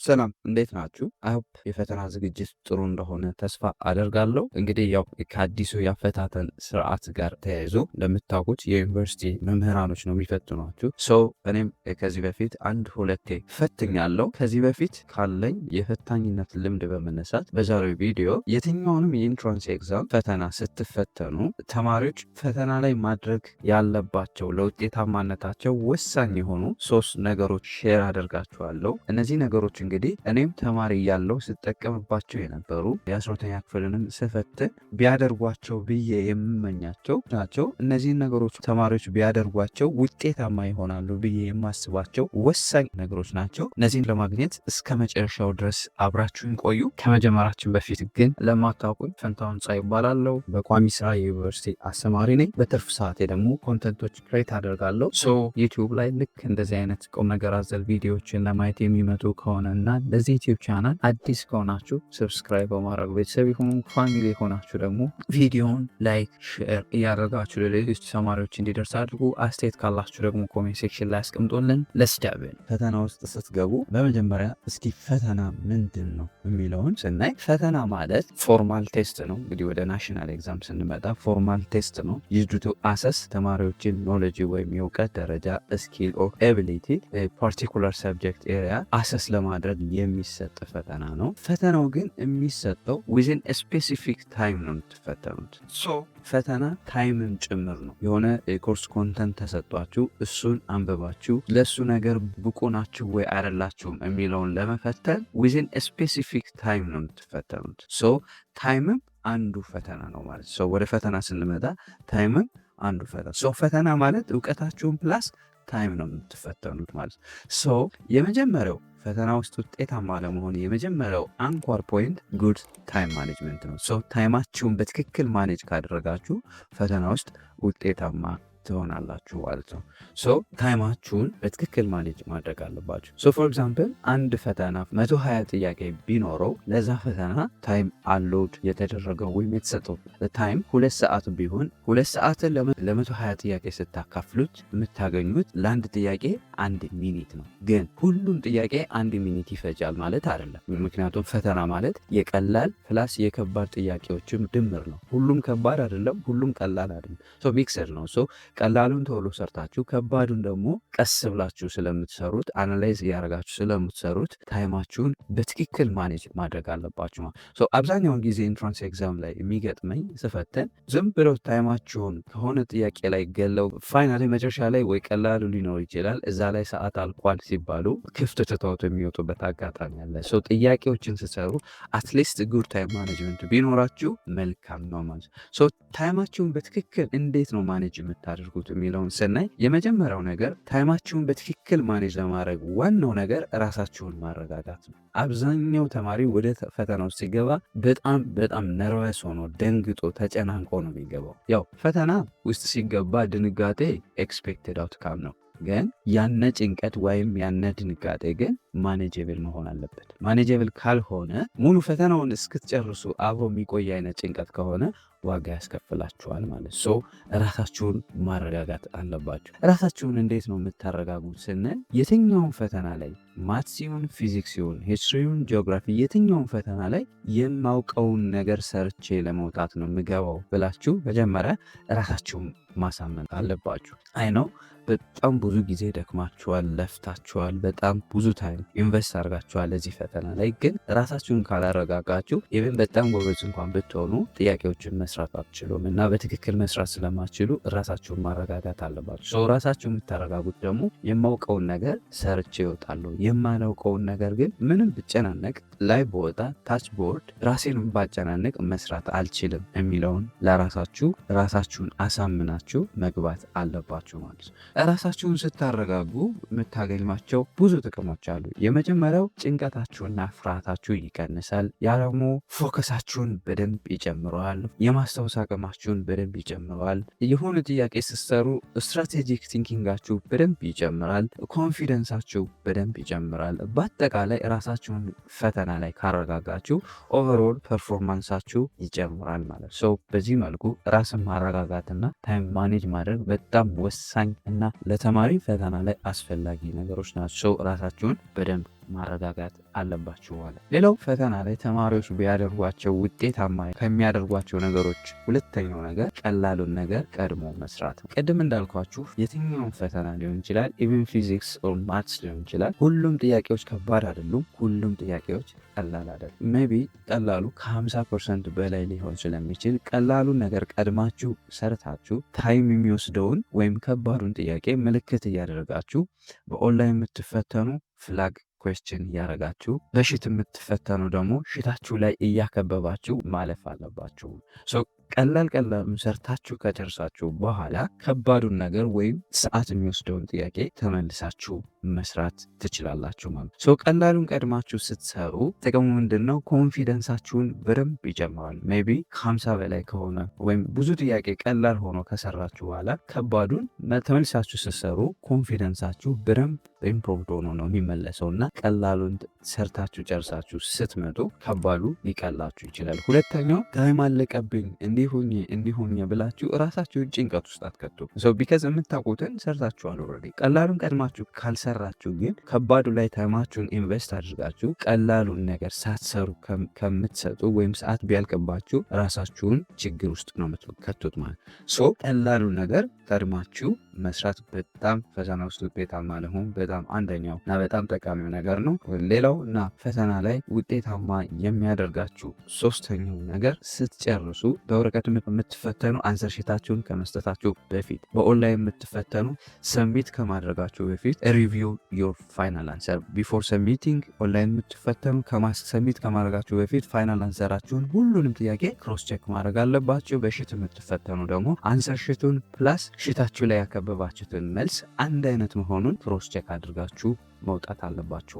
ሰላም እንዴት ናችሁ? አይሆፕ የፈተና ዝግጅት ጥሩ እንደሆነ ተስፋ አደርጋለሁ። እንግዲህ ያው ከአዲሱ የአፈታተን ስርዓት ጋር ተያይዞ እንደምታውቁት የዩኒቨርሲቲ መምህራኖች ነው የሚፈትኗችሁ። እኔም ከዚህ በፊት አንድ ሁለቴ ፈትኛለሁ። ከዚህ በፊት ካለኝ የፈታኝነት ልምድ በመነሳት በዛሬው ቪዲዮ የትኛውንም የኢንትራንስ ኤግዛም ፈተና ስትፈተኑ ተማሪዎች ፈተና ላይ ማድረግ ያለባቸው ለውጤታማነታቸው ወሳኝ የሆኑ 3 ነገሮች ሼር አደርጋችኋለሁ። እነዚህ ነገሮች እንግዲህ እኔም ተማሪ እያለሁ ስጠቀምባቸው የነበሩ የ12ኛ ክፍልንም ስፈትን ቢያደርጓቸው ብዬ የምመኛቸው ናቸው። እነዚህን ነገሮች ተማሪዎች ቢያደርጓቸው ውጤታማ ይሆናሉ ብዬ የማስባቸው ወሳኝ ነገሮች ናቸው። እነዚህን ለማግኘት እስከ መጨረሻው ድረስ አብራችሁን ቆዩ። ከመጀመራችን በፊት ግን ለማታውቁኝ ፈንታሁን ጻ ይባላለሁ። በቋሚ ስራ የዩኒቨርሲቲ አስተማሪ ነኝ። በትርፍ ሰዓቴ ደግሞ ኮንተንቶች ክሬት አደርጋለሁ። ዩቲዩብ ላይ ልክ እንደዚህ አይነት ቁም ነገር አዘል ቪዲዮዎችን ለማየት የሚመጡ ከሆነ እና ለዚህ ዩቲዩብ ቻናል አዲስ ከሆናችሁ ሰብስክራይብ በማድረግ ቤተሰብ የሆኑ ፋሚሊ የሆናችሁ ደግሞ ቪዲዮውን ላይክ፣ ሼር እያደረጋችሁ ለሌሎች ተማሪዎች እንዲደርስ አድርጉ። አስተያየት ካላችሁ ደግሞ ኮሜንት ሴክሽን ላይ አስቀምጦልን። ለስዳብን ፈተና ውስጥ ስትገቡ በመጀመሪያ እስኪ ፈተና ምንድን ነው የሚለውን ስናይ ፈተና ማለት ፎርማል ቴስት ነው። እንግዲህ ወደ ናሽናል ኤግዛም ስንመጣ ፎርማል ቴስት ነው። ዩዝድ ቱ አሰስ ተማሪዎችን ኖሌጅ ወይም የእውቀት ደረጃ ስኪል ኦር ኤቢሊቲ ፓርቲኩላር ሰብጀክት ኤሪያ አሰስ ለማድረግ የሚሰጥ ፈተና ነው። ፈተናው ግን የሚሰጠው ዊዝን ስፔሲፊክ ታይም ነው የምትፈተኑት። ፈተና ታይምን ጭምር ነው። የሆነ የኮርስ ኮንተንት ተሰጧችሁ እሱን አንብባችሁ ለእሱ ነገር ብቁ ናችሁ ወይ አይደላችሁም የሚለውን ለመፈተን ዊዝን ስፔሲፊክ ታይም ነው የምትፈተኑት። ታይምም አንዱ ፈተና ነው ማለት ወደ ፈተና ስንመጣ ታይምም አንዱ ፈተና ፈተና ማለት እውቀታችሁን ፕላስ ታይም ነው የምትፈተኑት ማለት የመጀመሪያው ፈተና ውስጥ ውጤታማ ለመሆን የመጀመሪያው አንኳር ፖይንት ጉድ ታይም ማኔጅመንት ነው። ታይማችሁን በትክክል ማኔጅ ካደረጋችሁ ፈተና ውስጥ ውጤታማ ትሆናላችሁ ማለት ነው። ታይማችሁን በትክክል ማኔጅ ማድረግ አለባችሁ። ፎር ኤግዛምፕል አንድ ፈተና 120 ጥያቄ ቢኖረው ለዛ ፈተና ታይም አሎድ የተደረገው ወይም የተሰጠው ታይም 2 ሰዓት ቢሆን 2 ሰዓትን ለ120 ጥያቄ ስታካፍሉት የምታገኙት ለአንድ ጥያቄ 1 ሚኒት ነው። ግን ሁሉም ጥያቄ 1 ሚኒት ይፈጃል ማለት አይደለም። ምክንያቱም ፈተና ማለት የቀላል ፕላስ የከባድ ጥያቄዎችም ድምር ነው። ሁሉም ከባድ አይደለም፣ ሁሉም ቀላል አይደለም። ሚክስድ ነው። ቀላሉን ቶሎ ሰርታችሁ ከባዱን ደግሞ ቀስ ብላችሁ ስለምትሰሩት አናላይዝ እያደረጋችሁ ስለምትሰሩት ታይማችሁን በትክክል ማኔጅ ማድረግ አለባችሁ። አብዛኛውን ጊዜ ኢንትራንስ ኤግዛም ላይ የሚገጥመኝ ስፈተን ዝም ብለው ታይማችሁን ከሆነ ጥያቄ ላይ ገለው ፋይናሊ መጨረሻ ላይ ወይ ቀላሉ ሊኖር ይችላል እዛ ላይ ሰዓት አልቋል ሲባሉ ክፍት ትተውት የሚወጡበት አጋጣሚ አለ። ጥያቄዎችን ስሰሩ አትሊስት ጉድ ታይም ማኔጅመንት ቢኖራችሁ መልካም ነው ማለት። ታይማችሁን በትክክል እንዴት ነው ማኔጅ የምታደርጉት የሚለውን ስናይ የመጀመሪያው ነገር ታይማችሁን በትክክል ማኔጅ ለማድረግ ዋናው ነገር ራሳችሁን ማረጋጋት ነው። አብዛኛው ተማሪ ወደ ፈተና ውስጥ ሲገባ በጣም ነርቨስ ሆኖ ደንግጦ ተጨናንቆ ነው የሚገባው። ያው ፈተና ውስጥ ሲገባ ድንጋጤ ኤክስፔክትድ አውትካም ነው። ግን ያነ ጭንቀት ወይም ያነ ድንጋጤ ግን ማኔጀብል መሆን አለበት። ማኔጀብል ካልሆነ ሙሉ ፈተናውን እስክትጨርሱ አብሮ የሚቆይ አይነት ጭንቀት ከሆነ ዋጋ ያስከፍላችኋል ማለት። ራሳችሁን ማረጋጋት አለባችሁ። ራሳችሁን እንዴት ነው የምታረጋጉት ስንል የትኛውን ፈተና ላይ ማትስ ሲሆን ፊዚክስ ሲሆን ሂስትሪ ሲሆን ጂኦግራፊ የትኛውን ፈተና ላይ የማውቀውን ነገር ሰርቼ ለመውጣት ነው የምገባው ብላችሁ መጀመሪያ ራሳችሁን ማሳመን አለባችሁ። አይ ነው በጣም ብዙ ጊዜ ደክማችኋል፣ ለፍታችኋል፣ በጣም ብዙ ታይም ኢንቨስት አድርጋችኋል ለዚህ ፈተና ላይ። ግን ራሳችሁን ካላረጋጋችሁ ኢቨን በጣም ጎበዝ እንኳን ብትሆኑ ጥያቄዎችን መስራት አትችሉም እና በትክክል መስራት ስለማትችሉ ራሳችሁን ማረጋጋት አለባችሁ። ራሳችሁን የምታረጋጉት ደግሞ የማውቀውን ነገር ሰርቼ ይወጣለሁ፣ የማላውቀውን ነገር ግን ምንም ብጨናነቅ ላይ በወጣ ታች ቦርድ ራሴን ባጨናነቅ መስራት አልችልም የሚለውን ለራሳችሁ ራሳችሁን አሳምናችሁ መግባት አለባችሁ ማለት ነው። ራሳችሁን ስታረጋጉ የምታገኟቸው ብዙ ጥቅሞች አሉ። የመጀመሪያው ጭንቀታችሁና ፍርሃታችሁ ይቀንሳል። ያ ደግሞ ፎከሳችሁን በደንብ ይጨምረዋል። የማስታወስ አቅማችሁን በደንብ ይጨምረዋል። የሆነ ጥያቄ ስትሰሩ ስትራቴጂክ ቲንኪንጋችሁ በደንብ ይጨምራል። ኮንፊደንሳችሁ በደንብ ይጨምራል። በአጠቃላይ ራሳችሁን ፈተና ላይ ካረጋጋችሁ ኦቨርኦል ፐርፎርማንሳችሁ ይጨምራል ማለት ነው። በዚህ መልኩ ራስን ማረጋጋትና ታይም ማኔጅ ማድረግ በጣም ወሳኝ እና ለተማሪ ፈተና ላይ አስፈላጊ ነገሮች ናቸው። ራሳችሁን በደንብ ማረጋጋት አለባችሁ ማለት። ሌላው ፈተና ላይ ተማሪዎች ቢያደርጓቸው ውጤታማ ከሚያደርጓቸው ነገሮች ሁለተኛው ነገር ቀላሉን ነገር ቀድሞ መስራት ነው። ቅድም እንዳልኳችሁ የትኛውን ፈተና ሊሆን ይችላል፣ ኢቨን ፊዚክስ ኦር ማትስ ሊሆን ይችላል። ሁሉም ጥያቄዎች ከባድ አይደሉም። ሁሉም ጥያቄዎች ቀላል አይደሉም። ሜቢ ቀላሉ ከ50% በላይ ሊሆን ስለሚችል ቀላሉን ነገር ቀድማችሁ ሰርታችሁ ታይም የሚወስደውን ወይም ከባዱን ጥያቄ ምልክት እያደረጋችሁ በኦንላይን የምትፈተኑ ፍላግ ኩዌስችን እያደረጋችሁ በሽት የምትፈተኑ ደግሞ ሽታችሁ ላይ እያከበባችሁ ማለፍ አለባችሁ። ቀላል ሰርታችሁ ከጨርሳችሁ በኋላ ከባዱን ነገር ወይም ሰዓት የሚወስደውን ጥያቄ ተመልሳችሁ መስራት ትችላላችሁ ማለት። ቀላሉን ቀድማችሁ ስትሰሩ ጥቅሙ ምንድን ነው? ኮንፊደንሳችሁን በደንብ ይጨምራል። ሜቢ ከ50 በላይ ከሆነ ወይም ብዙ ጥያቄ ቀላል ሆኖ ከሰራችሁ በኋላ ከባዱን ተመልሳችሁ ስትሰሩ ኮንፊደንሳችሁ በደንብ ኢምፕሮቭድ ሆኖ ነው የሚመለሰው እና ቀላሉን ሰርታችሁ ጨርሳችሁ ስትመጡ ከባዱ ሊቀላችሁ ይችላል። ሁለተኛው ታይም አለቀብኝ እንዲሁኝ ብላችሁ እራሳችሁን ጭንቀት ውስጥ አትከቱ። ቢከዝ የምታውቁትን ሰርታችኋል ኦልሬዲ። ቀላሉን ቀድማችሁ ካልሰራችሁ ግን ከባዱ ላይ ታይማችሁን ኢንቨስት አድርጋችሁ ቀላሉን ነገር ሳትሰሩ ከምትሰጡ ወይም ሰዓት ቢያልቅባችሁ ራሳችሁን ችግር ውስጥ ነው የምትከቱት ማለት። ቀላሉን ነገር ቀድማችሁ መስራት በጣም ፈተና ውስጥ ውጤታማ ለመሆን በጣም አንደኛው እና በጣም ጠቃሚው ነገር ነው። ሌላው እና ፈተና ላይ ውጤታማ የሚያደርጋችሁ ሶስተኛው ነገር ስትጨርሱ በወረቀት የምትፈተኑ አንሰር ሺታችሁን ከመስጠታችሁ በፊት በኦንላይን የምትፈተኑ ሰሚት ከማድረጋችሁ በፊት ሪቪው ዮር ፋይናል አንሰር ቢፎር ሰሚቲንግ። ኦንላይን የምትፈተኑ ሰሚት ከማድረጋችሁ በፊት ፋይናል አንሰራችሁን ሁሉንም ጥያቄ ክሮስ ቼክ ማድረግ አለባችሁ። በሽት የምትፈተኑ ደግሞ አንሰር ሺቱን ፕላስ ሽታችሁ ላይ ያከበባችሁትን መልስ አንድ አይነት መሆኑን ክሮስ ቼክ አድርጋችሁ መውጣት አለባችሁ።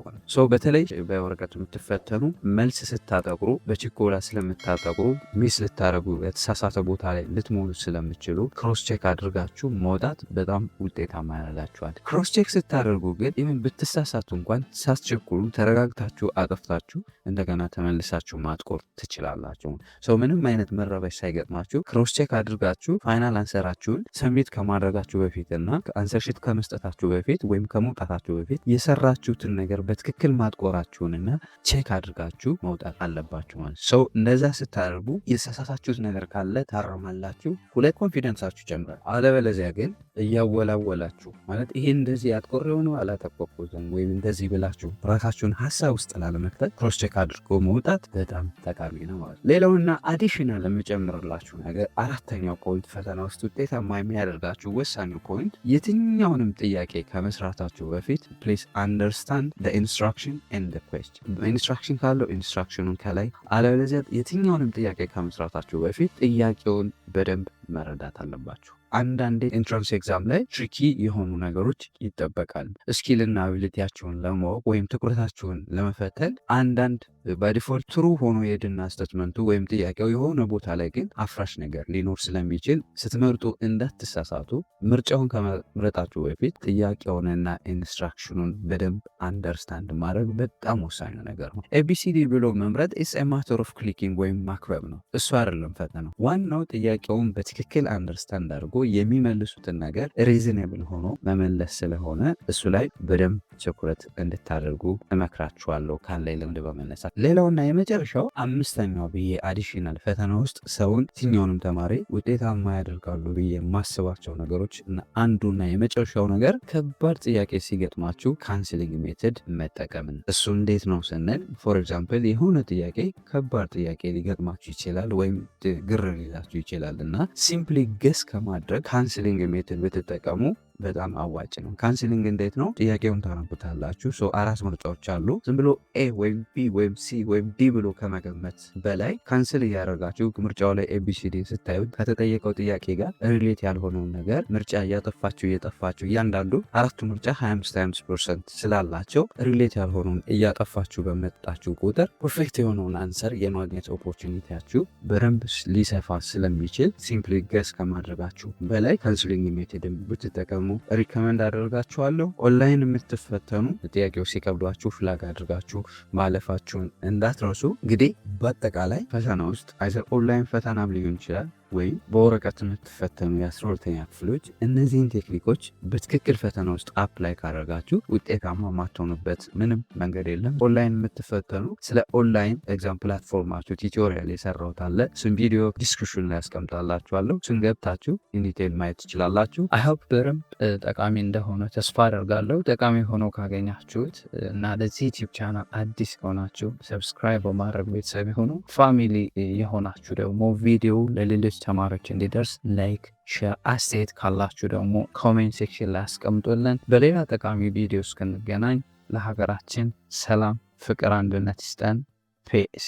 በተለይ በወረቀት የምትፈተኑ መልስ ስታጠቁሩ በችኮላ ስለምታጠቁሩ ሚስ ልታደረጉ የተሳሳተ ቦታ ላይ ልትሞሉ ስለምችሉ ክሮስ ቼክ አድርጋችሁ መውጣት በጣም ውጤታማ ያደርጋችኋል። ክሮስ ቼክ ስታደርጉ ግን ኢቨን ብትሳሳቱ እንኳን ሳትቸኩሉ ተረጋግታችሁ አጠፍታችሁ እንደገና ተመልሳችሁ ማጥቆር ትችላላችሁ። ምንም አይነት መረበሽ ሳይገጥማችሁ ክሮስ ቼክ አድርጋችሁ ፋይናል አንሰራችሁን ሰሚት ከማድረጋችሁ በፊት እና አንሰር ሺት ከመስጠታችሁ በፊት ወይም ከመውጣታችሁ በፊት የሰራችሁትን ነገር በትክክል ማጥቆራችሁንና ቼክ አድርጋችሁ መውጣት አለባችሁ ማለት። እንደዛ ስታደርጉ የተሳሳታችሁት ነገር ካለ ታረማላችሁ። ሁለት ኮንፊደንሳችሁ ጨምራል። አለበለዚያ ግን እያወላወላችሁ ማለት ይሄ እንደዚህ አጥቆር የሆነው አላጠቆቁትም ወይም እንደዚህ ብላችሁ ራሳችሁን ሀሳብ ውስጥ ላለመክተት ክሮስ ቼክ አድርጎ መውጣት በጣም ጠቃሚ ነው ማለት። ሌላውና አዲሽናል የምጨምርላችሁ ነገር አራተኛው ፖይንት ፈተና ውስጥ ውጤታማ የሚያደርጋችሁ ወሳኙ ፖይንት የትኛውንም ጥያቄ ከመስራታችሁ በፊት ፕሊዝ አንደርስታንድ ዘ ኢንስትራክሽን ኤንድ ዘ ኩዌስችን። ኢንስትራክሽን ካለው ኢንስትራክሽኑን ከላይ፣ አለበለዚያ የትኛውንም ጥያቄ ከመስራታችሁ በፊት ጥያቄውን በደንብ መረዳት አለባችሁ። አንዳንዴ ኢንትራንስ ኤግዛም ላይ ትሪኪ የሆኑ ነገሮች ይጠበቃል። ስኪልና አቢሊቲያችሁን ለማወቅ ወይም ትኩረታችሁን ለመፈተን አንዳንድ በዲፎልት ትሩ ሆኖ የድና ስቴትመንቱ ወይም ጥያቄው የሆነ ቦታ ላይ ግን አፍራሽ ነገር ሊኖር ስለሚችል ስትመርጡ እንዳትሳሳቱ። ምርጫውን ከመምረጣችሁ በፊት ጥያቄውንና ኢንስትራክሽኑን በደንብ አንደርስታንድ ማድረግ በጣም ወሳኝ ነገር ነው። ኤቢሲዲ ብሎ መምረጥ ኢስ ኤ ማተር ኦፍ ክሊኪንግ ወይም ማክበብ ነው። እሱ አይደለም ፈተናው። ዋናው ጥያቄውን በትክክል አንደርስታንድ አድርጎ የሚመልሱትን ነገር ሪዝኔብል ሆኖ መመለስ ስለሆነ እሱ ላይ በደንብ ትኩረት እንድታደርጉ እመክራችኋለሁ ካለኝ ልምድ በመነሳት። ሌላውና የመጨረሻው አምስተኛው ብዬ አዲሽናል ፈተና ውስጥ ሰውን የትኛውንም ተማሪ ውጤታማ ያደርጋሉ ብዬ የማስባቸው ነገሮች አንዱና የመጨረሻው ነገር ከባድ ጥያቄ ሲገጥማችሁ ካንስሊንግ ሜትድ መጠቀምን። እሱ እንዴት ነው ስንል ፎር ኤግዛምፕል የሆነ ጥያቄ ከባድ ጥያቄ ሊገጥማችሁ ይችላል ወይም ግር ሊላችሁ ይችላል እና ሲምፕሊ ገስ ከማድረግ ካንስሊንግ ሜትድ ብትጠቀሙ በጣም አዋጭ ነው። ካንስሊንግ እንዴት ነው? ጥያቄውን ታነቡታላችሁ። 4 ምርጫዎች አሉ። ዝም ብሎ ኤ ወይም ቢ ወይም ሲ ወይም ዲ ብሎ ከመገመት በላይ ካንስል እያደረጋችሁ ምርጫው ላይ ኤቢሲዲ ስታዩት ከተጠየቀው ጥያቄ ጋር ሪሌት ያልሆነውን ነገር ምርጫ እየጠፋችሁ እያንዳንዱ አራቱ ምርጫ 25% ስላላቸው ሪሌት ያልሆነውን እያጠፋችሁ በመጣችሁ ቁጥር ፐርፌክት የሆነውን አንሰር የማግኘት ኦፖርቹኒቲያችሁ በደንብ ሊሰፋ ስለሚችል ሲምፕሊ ገስ ከማድረጋችሁ በላይ ካንስሊንግ ሜቶድን ብትጠቀሙ ሪከመንድ አደርጋችኋለሁ። ኦንላይን የምትፈተኑ ጥያቄዎች ሲከብዷችሁ ፍላግ አድርጋችሁ ማለፋችሁን እንዳትረሱ። እንግዲህ በአጠቃላይ ፈተና ውስጥ አይዘር ኦንላይን ፈተናም ሊሆን ይችላል ወይም በወረቀት የምትፈተኑ የ12ኛ ክፍሎች እነዚህን ቴክኒኮች በትክክል ፈተና ውስጥ አፕላይ ካደረጋችሁ ውጤታማ የማትሆኑበት ምንም መንገድ የለም። ኦንላይን የምትፈተኑ ስለ ኦንላይን ኤግዛም ፕላትፎርማችሁ ቲዩቶሪያል የሰራሁት አለ። እሱን ቪዲዮ ዲስክሪፕሽን ላይ ያስቀምጣላችኋለሁ። እሱን ገብታችሁ ኢንዲቴል ማየት ትችላላችሁ። አይሆፕ በደንብ ጠቃሚ እንደሆነ ተስፋ አደርጋለሁ። ጠቃሚ ሆኖ ካገኛችሁት እና ለዚህ ዩቲዩብ ቻናል አዲስ ከሆናችሁ ሰብስክራይብ በማድረግ ቤተሰብ የሆኑ ፋሚሊ የሆናችሁ ደግሞ ቪዲዮ ለሌሎች ተማሪዎች እንዲደርስ ላይክ፣ ሼር፣ አስተያየት ካላችሁ ደግሞ ኮሜንት ሴክሽን ላይ አስቀምጡልን። በሌላ ጠቃሚ ቪዲዮ እስክንገናኝ ለሀገራችን ሰላም፣ ፍቅር፣ አንድነት ይስጠን። ፔስ